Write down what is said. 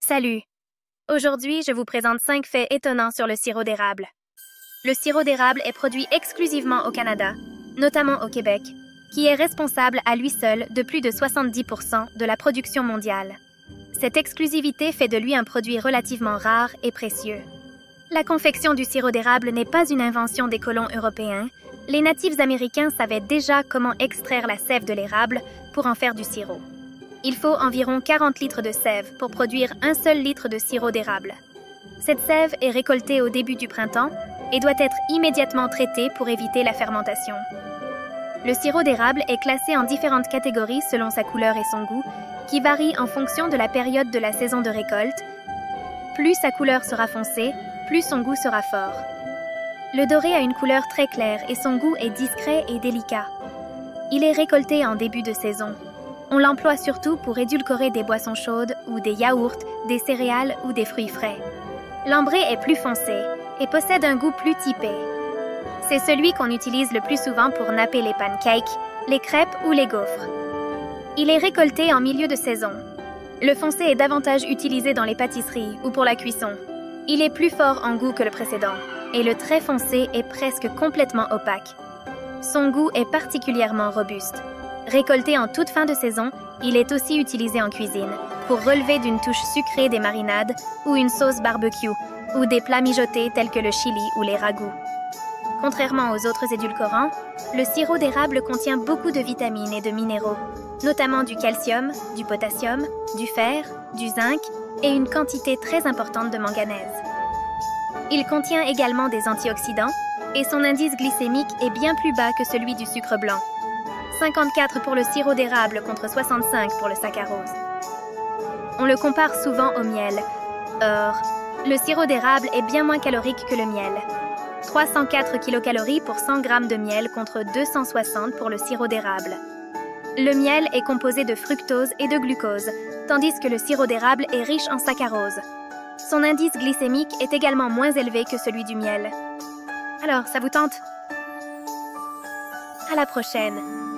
Salut! Aujourd'hui, je vous présente 5 faits étonnants sur le sirop d'érable. Le sirop d'érable est produit exclusivement au Canada, notamment au Québec, qui est responsable à lui seul de plus de 70% de la production mondiale. Cette exclusivité fait de lui un produit relativement rare et précieux. La confection du sirop d'érable n'est pas une invention des colons européens. Les natifs américains savaient déjà comment extraire la sève de l'érable pour en faire du sirop. Il faut environ 40 litres de sève pour produire un seul litre de sirop d'érable. Cette sève est récoltée au début du printemps et doit être immédiatement traitée pour éviter la fermentation. Le sirop d'érable est classé en différentes catégories selon sa couleur et son goût, qui varient en fonction de la période de la saison de récolte. Plus sa couleur sera foncée, plus son goût sera fort. Le doré a une couleur très claire et son goût est discret et délicat. Il est récolté en début de saison. On l'emploie surtout pour édulcorer des boissons chaudes ou des yaourts, des céréales ou des fruits frais. L'ambré est plus foncé et possède un goût plus typé. C'est celui qu'on utilise le plus souvent pour napper les pancakes, les crêpes ou les gaufres. Il est récolté en milieu de saison. Le foncé est davantage utilisé dans les pâtisseries ou pour la cuisson. Il est plus fort en goût que le précédent, et le très foncé est presque complètement opaque. Son goût est particulièrement robuste. Récolté en toute fin de saison, il est aussi utilisé en cuisine, pour relever d'une touche sucrée des marinades ou une sauce barbecue, ou des plats mijotés tels que le chili ou les ragoûts. Contrairement aux autres édulcorants, le sirop d'érable contient beaucoup de vitamines et de minéraux, notamment du calcium, du potassium, du fer, du zinc et une quantité très importante de manganèse. Il contient également des antioxydants et son indice glycémique est bien plus bas que celui du sucre blanc. 54 pour le sirop d'érable contre 65 pour le saccharose. On le compare souvent au miel. Or, le sirop d'érable est bien moins calorique que le miel. 304 kcal pour 100 g de miel contre 260 pour le sirop d'érable. Le miel est composé de fructose et de glucose, tandis que le sirop d'érable est riche en saccharose. Son indice glycémique est également moins élevé que celui du miel. Alors, ça vous tente? À la prochaine!